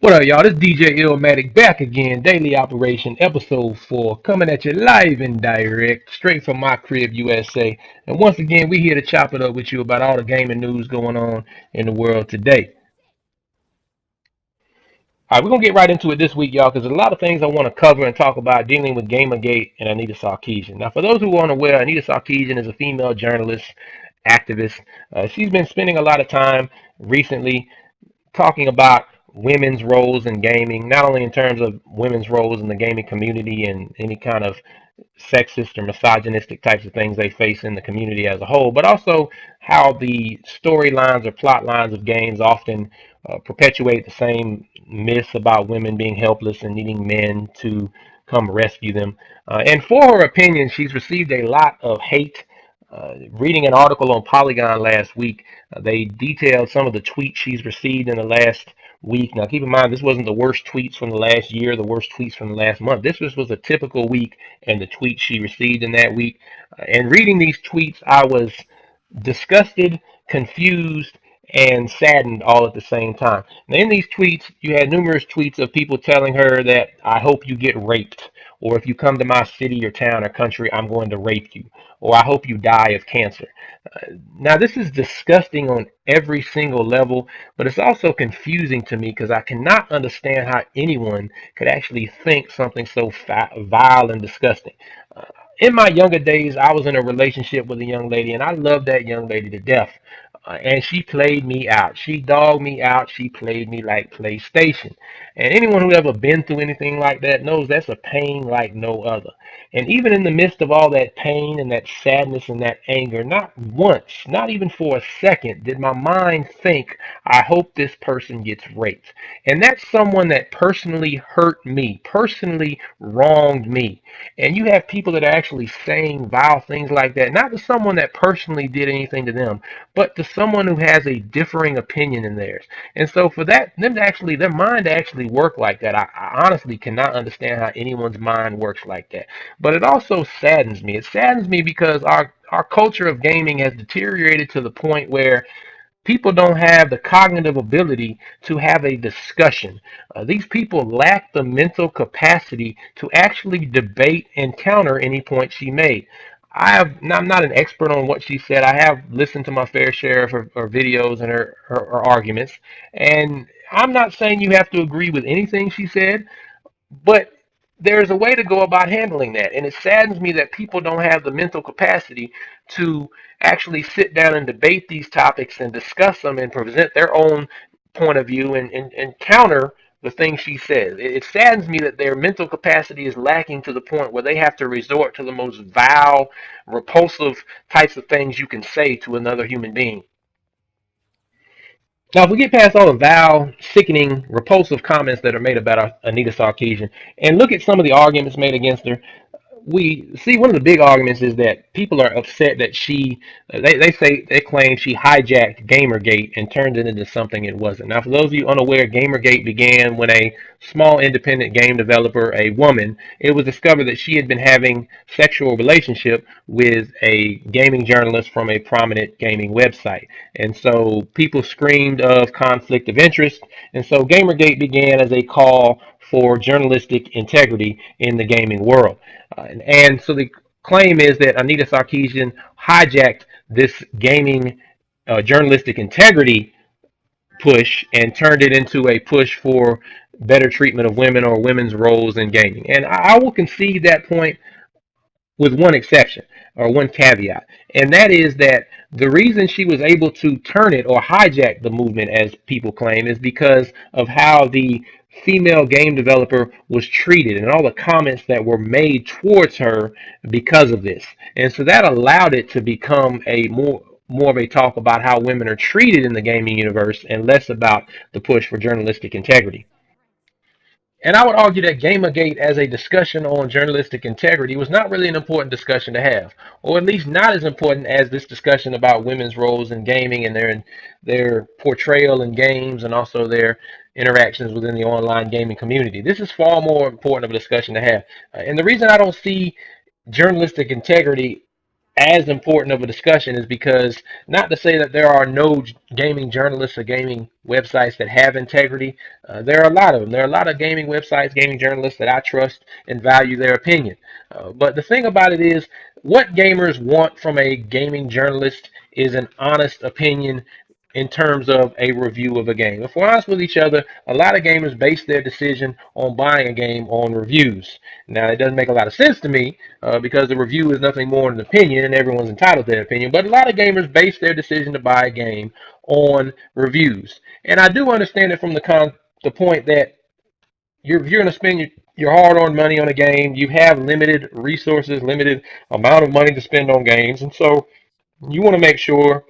What up, y'all? This DJ Illmatic back again. Daily Operation Episode 4, coming at you live and direct, straight from my crib, USA. And once again, we here to chop it up with you about all the gaming news going on in the world today. All right, we're gonna get right into it this week, y'all, because there's a lot of things I want to cover and talk about dealing with Gamergate and Anita Sarkeesian. Now, for those who aren't aware, Anita Sarkeesian is a female journalist, activist. She's been spending a lot of time recently talking about women's roles in gaming, not only in terms of women's roles in the gaming community and any kind of sexist or misogynistic types of things they face in the community as a whole, but also how the storylines or plot lines of games often perpetuate the same myths about women being helpless and needing men to come rescue them. And for her opinion, she's received a lot of hate. Reading an article on Polygon last week, they detailed some of the tweets she's received in the last week. Now, keep in mind, this wasn't the worst tweets from the last year, the worst tweets from the last month. This was a typical week and the tweets she received in that week. And reading these tweets, I was disgusted, confused, and saddened all at the same time. Now, in these tweets, you had numerous tweets of people telling her that I hope you get raped, or if you come to my city or town or country, I'm going to rape you, or I hope you die of cancer. Now, this is disgusting on every single level, but it's also confusing to me because I cannot understand how anyone could actually think something so vile and disgusting. Uh, in my younger days, I was in a relationship with a young lady, and I loved that young lady to death. And she played me out. She dogged me out. She played me like PlayStation. And anyone who ever been through anything like that knows that's a pain like no other. And even in the midst of all that pain and that sadness and that anger, not once, not even for a second, did my mind think, I hope this person gets raped. And that's someone that personally hurt me, personally wronged me. And you have people that are actually saying vile things like that, not to someone that personally did anything to them, but to someone who has a differing opinion in theirs. And so for that, them to actually, their mind to actually work like that, I honestly cannot understand how anyone's mind works like that. But it also saddens me. It saddens me because our culture of gaming has deteriorated to the point where people don't have the cognitive ability to have a discussion. These people lack the mental capacity to actually debate and counter any point she made. I'm not an expert on what she said. I have listened to my fair share of her videos and her arguments. And I'm not saying you have to agree with anything she said, but there's a way to go about handling that. And it saddens me that people don't have the mental capacity to actually sit down and debate these topics and discuss them and present their own point of view and counter the things she says. It saddens me that their mental capacity is lacking to the point where they have to resort to the most vile, repulsive types of things you can say to another human being. Now, if we get past all the vile, sickening, repulsive comments that are made about Anita Sarkeesian and look at some of the arguments made against her, we see one of the big arguments is that people are upset that they claim she hijacked Gamergate and turned it into something it wasn't. Now, for those of you unaware, Gamergate began when a small independent game developer, a woman, it was discovered that she had been having sexual relationship with a gaming journalist from a prominent gaming website. And so people screamed of conflict of interest. And so Gamergate began as a call for journalistic integrity in the gaming world. And so the claim is that Anita Sarkeesian hijacked this gaming journalistic integrity push and turned it into a push for better treatment of women or women's roles in gaming. And I will concede that point with one exception or one caveat, and that is that the reason she was able to turn it or hijack the movement, as people claim, is because of how the female game developer was treated and all the comments that were made towards her because of this. And so that allowed it to become a more of a talk about how women are treated in the gaming universe and less about the push for journalistic integrity. And I would argue that Gamergate, as a discussion on journalistic integrity, was not really an important discussion to have, or at least not as important as this discussion about women's roles in gaming and their portrayal in games and also their interactions within the online gaming community. This is far more important of a discussion to have. And the reason I don't see journalistic integrity as important of a discussion is because, not to say that there are no gaming journalists or gaming websites that have integrity. There are a lot of them. There are a lot of gaming websites, gaming journalists that I trust and value their opinion. But the thing about it is, what gamers want from a gaming journalist is an honest opinion in terms of a review of a game. If we're honest with each other, a lot of gamers base their decision on buying a game on reviews. Now, it doesn't make a lot of sense to me because the review is nothing more than an opinion and everyone's entitled to their opinion. But a lot of gamers base their decision to buy a game on reviews. And I do understand it from the point that you're going to spend your hard-earned money on a game. You have limited resources, limited amount of money to spend on games. And so you want to make sure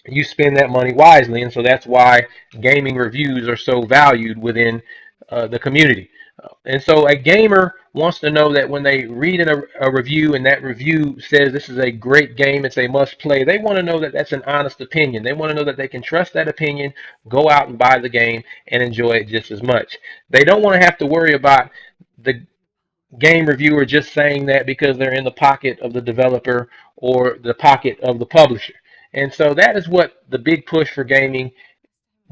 you spend that money wisely, and so that's why gaming reviews are so valued within the community. And so a gamer wants to know that when they read a review and that review says this is a great game, it's a must play, they want to know that that's an honest opinion. They want to know that they can trust that opinion, go out and buy the game, and enjoy it just as much. They don't want to have to worry about the game reviewer just saying that because they're in the pocket of the developer or the pocket of the publisher. And so that is what the big push for gaming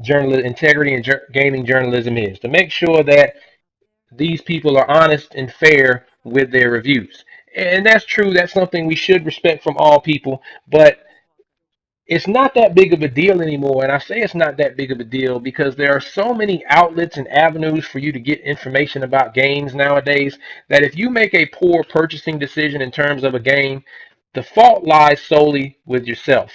journalism, integrity and gaming journalism is, to make sure that these people are honest and fair with their reviews. And that's true. That's something we should respect from all people. But it's not that big of a deal anymore. And I say it's not that big of a deal because there are so many outlets and avenues for you to get information about games nowadays that if you make a poor purchasing decision in terms of a game, the fault lies solely with yourself.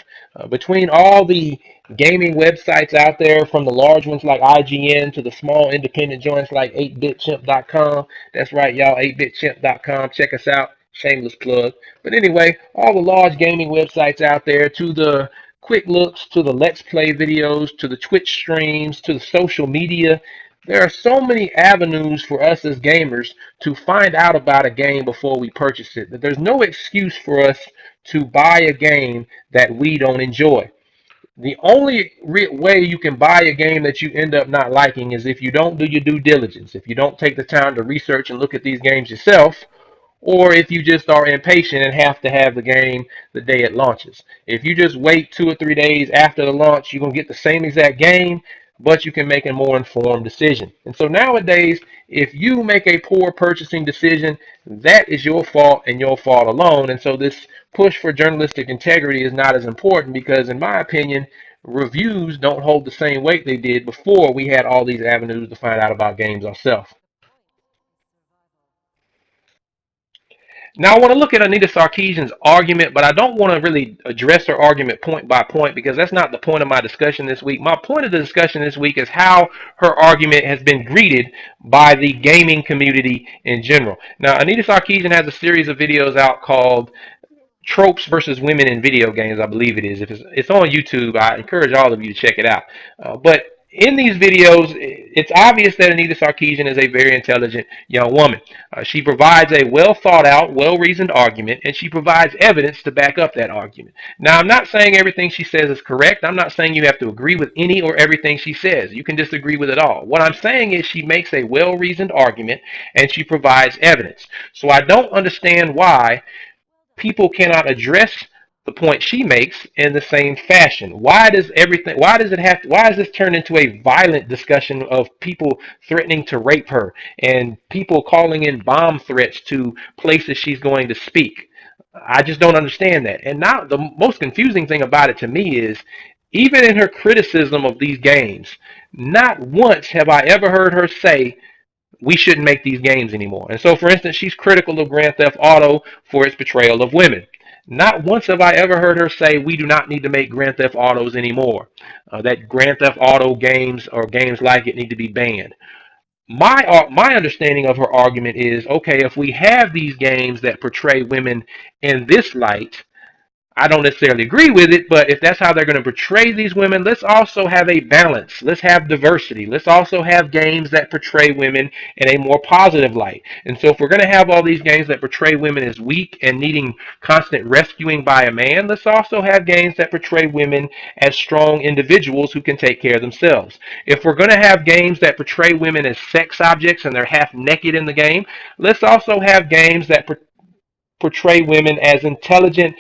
Between all the gaming websites out there, from the large ones like IGN to the small independent joints like 8bitchimp.com, that's right, y'all, 8bitchimp.com, check us out. Shameless plug. But anyway, all the large gaming websites out there, to the quick looks, to the Let's Play videos, to the Twitch streams, to the social media, there are so many avenues for us as gamers to find out about a game before we purchase it that there's no excuse for us to buy a game that we don't enjoy. The only way you can buy a game that you end up not liking is if you don't do your due diligence, if you don't take the time to research and look at these games yourself, or if you just are impatient and have to have the game the day it launches. If you just wait 2 or 3 days after the launch, you're going to get the same exact game, but you can make a more informed decision. And so nowadays, if you make a poor purchasing decision, that is your fault and your fault alone. And so this push for journalistic integrity is not as important because, in my opinion, reviews don't hold the same weight they did before we had all these avenues to find out about games ourselves. Now, I want to look at Anita Sarkeesian's argument, but I don't want to really address her argument point by point because that's not the point of my discussion this week. My point of the discussion this week is how her argument has been greeted by the gaming community in general. Now, Anita Sarkeesian has a series of videos out called Tropes versus Women in Video Games, I believe it is. If it's on YouTube, I encourage all of you to check it out. But in these videos, it's obvious that Anita Sarkeesian is a very intelligent young woman. She provides a well thought out, well reasoned argument, and she provides evidence to back up that argument. Now, I'm not saying everything she says is correct. I'm not saying you have to agree with any or everything she says. You can disagree with it all. What I'm saying is she makes a well reasoned argument and she provides evidence. So I don't understand why people cannot address the point she makes in the same fashion. Why does this turn into a violent discussion of people threatening to rape her and people calling in bomb threats to places she's going to speak? I just don't understand that. And now the most confusing thing about it to me is, even in her criticism of these games, not once have I ever heard her say we shouldn't make these games anymore. And so, for instance, she's critical of Grand Theft Auto for its portrayal of women. Not once have I ever heard her say we do not need to make Grand Theft Autos anymore, that Grand Theft Auto games or games like it need to be banned. My understanding of her argument is, okay, if we have these games that portray women in this light, I don't necessarily agree with it, but if that's how they're going to portray these women, let's also have a balance. Let's have diversity. Let's also have games that portray women in a more positive light. And so if we're going to have all these games that portray women as weak and needing constant rescuing by a man, let's also have games that portray women as strong individuals who can take care of themselves. If we're going to have games that portray women as sex objects and they're half naked in the game, let's also have games that portray women as intelligent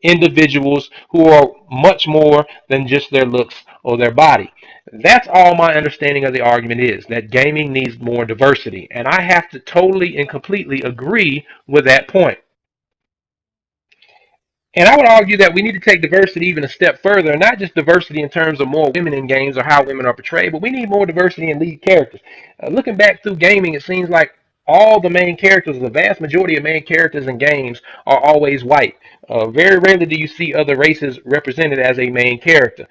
individuals who are much more than just their looks or their body. That's all my understanding of the argument is, that gaming needs more diversity. And I have to totally and completely agree with that point. And I would argue that we need to take diversity even a step further, not just diversity in terms of more women in games or how women are portrayed, but we need more diversity in lead characters. Looking back through gaming, it seems like all the main characters, the vast majority of main characters in games, are always white. Very rarely do you see other races represented as a main character.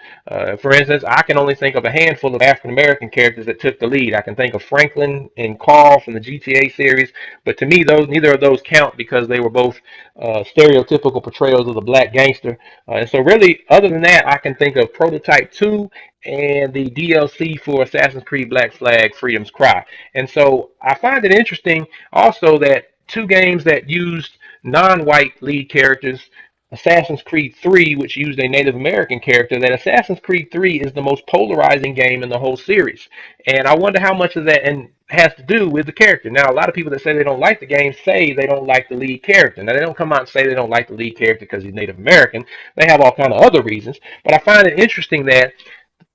For instance, I can only think of a handful of African American characters that took the lead. I can think of Franklin and Carl from the GTA series, but to me, those neither of those count because they were both stereotypical portrayals of the black gangster. And so, really, other than that, I can think of Prototype 2 and the DLC for Assassin's Creed Black Flag Freedom's Cry. And so, I find it interesting also that two games that used non-white lead characters, Assassin's Creed 3, which used a Native American character, that Assassin's Creed 3 is the most polarizing game in the whole series. And I wonder how much of that has to do with the character. Now, a lot of people that say they don't like the game say they don't like the lead character. Now, they don't come out and say they don't like the lead character because he's Native American. They have all kind of other reasons. But I find it interesting that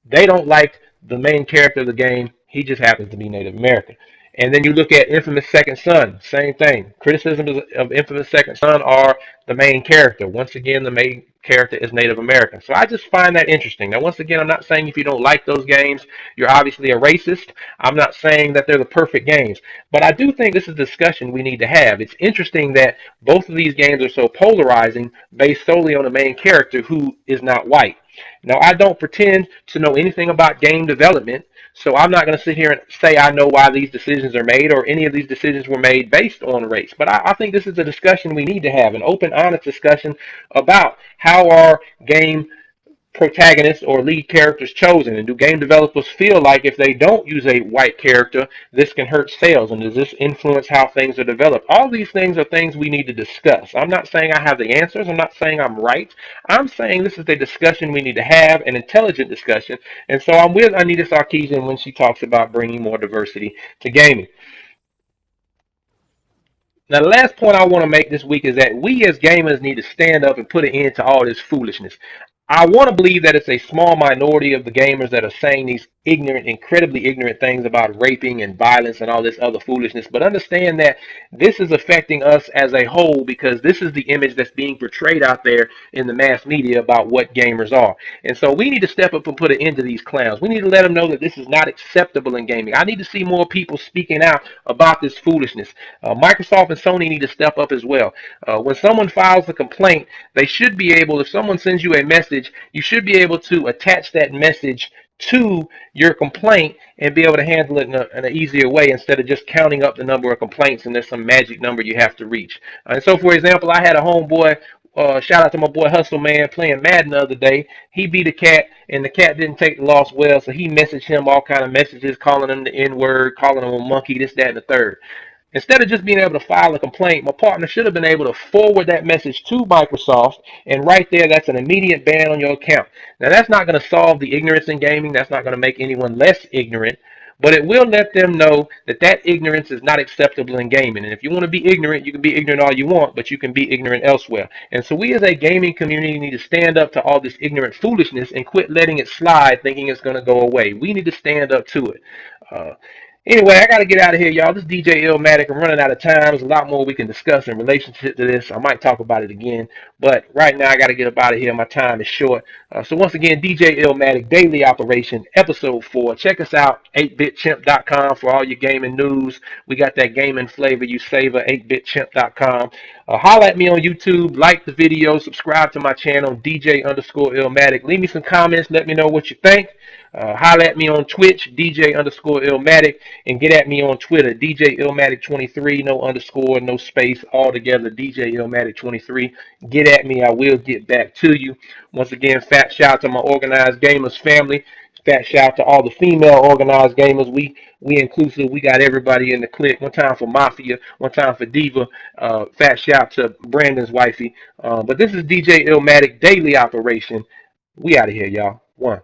they don't like the main character of the game. He just happens to be Native American. And then you look at Infamous Second Son, same thing. Criticisms of Infamous Second Son are the main character. Once again, the main character is Native American. So I just find that interesting. Now, once again, I'm not saying if you don't like those games, you're obviously a racist. I'm not saying that they're the perfect games. But I do think this is a discussion we need to have. It's interesting that both of these games are so polarizing based solely on the main character who is not white. Now, I don't pretend to know anything about game development, so I'm not going to sit here and say I know why these decisions are made or any of these decisions were made based on race. But I think this is a discussion we need to have, an open, honest discussion about how our game protagonists or lead characters chosen, and do game developers feel like if they don't use a white character, this can hurt sales, and does this influence how things are developed? All these things are things we need to discuss. I'm not saying I have the answers. I'm not saying I'm right. I'm saying this is a discussion we need to have, an intelligent discussion. And so I'm with Anita Sarkeesian when she talks about bringing more diversity to gaming. Now, the last point I want to make this week is that we as gamers need to stand up and put an end to all this foolishness. I want to believe that it's a small minority of the gamers that are saying these ignorant, incredibly ignorant things about raping and violence and all this other foolishness, but understand that this is affecting us as a whole because this is the image that's being portrayed out there in the mass media about what gamers are. And so we need to step up and put an end to these clowns. We need to let them know that this is not acceptable in gaming. I need to see more people speaking out about this foolishness. Microsoft and Sony need to step up as well. When someone files a complaint, they should be able, if someone sends you a message, you should be able to attach that message to your complaint and be able to handle it in an easier way instead of just counting up the number of complaints and there's some magic number you have to reach. And so, for example, I had a homeboy, shout out to my boy Hustle Man, playing Madden the other day. He beat a cat, and the cat didn't take the loss well, so he messaged him all kind of messages, calling him the N-word, calling him a monkey, this, that, and the third. Instead of just being able to file a complaint, my partner should have been able to forward that message to Microsoft, and right there, that's an immediate ban on your account. Now, that's not going to solve the ignorance in gaming. That's not going to make anyone less ignorant, but it will let them know that that ignorance is not acceptable in gaming. And if you want to be ignorant, you can be ignorant all you want, but you can be ignorant elsewhere. And so we as a gaming community need to stand up to all this ignorant foolishness and quit letting it slide thinking it's going to go away. We need to stand up to it. Anyway, I got to get out of here, y'all. This is DJ Illmatic. I'm running out of time. There's a lot more we can discuss in relationship to this. I might talk about it again, but right now I got to get up out of here. My time is short. So once again, DJ Illmatic, Daily Operation, Episode 4. Check us out, 8bitchimp.com for all your gaming news. We got that gaming flavor you savor, 8bitchimp.com. Holla at me on YouTube, like the video, subscribe to my channel, DJ_Illmatic. Leave me some comments. Let me know what you think. Holla at me on Twitch, DJ_Illmatic, and get at me on Twitter, DJ Illmatic23, no underscore, no space, all together, DJ Illmatic23. Get at me, I will get back to you. Once again, fat shout out to my organized gamers family. Fat shout out to all the female organized gamers. We inclusive. We got everybody in the clique. One time for Mafia, one time for Diva. Fat shout out to Brandon's wifey. But this is DJ Illmatic, Daily Operation. We out of here, y'all. One.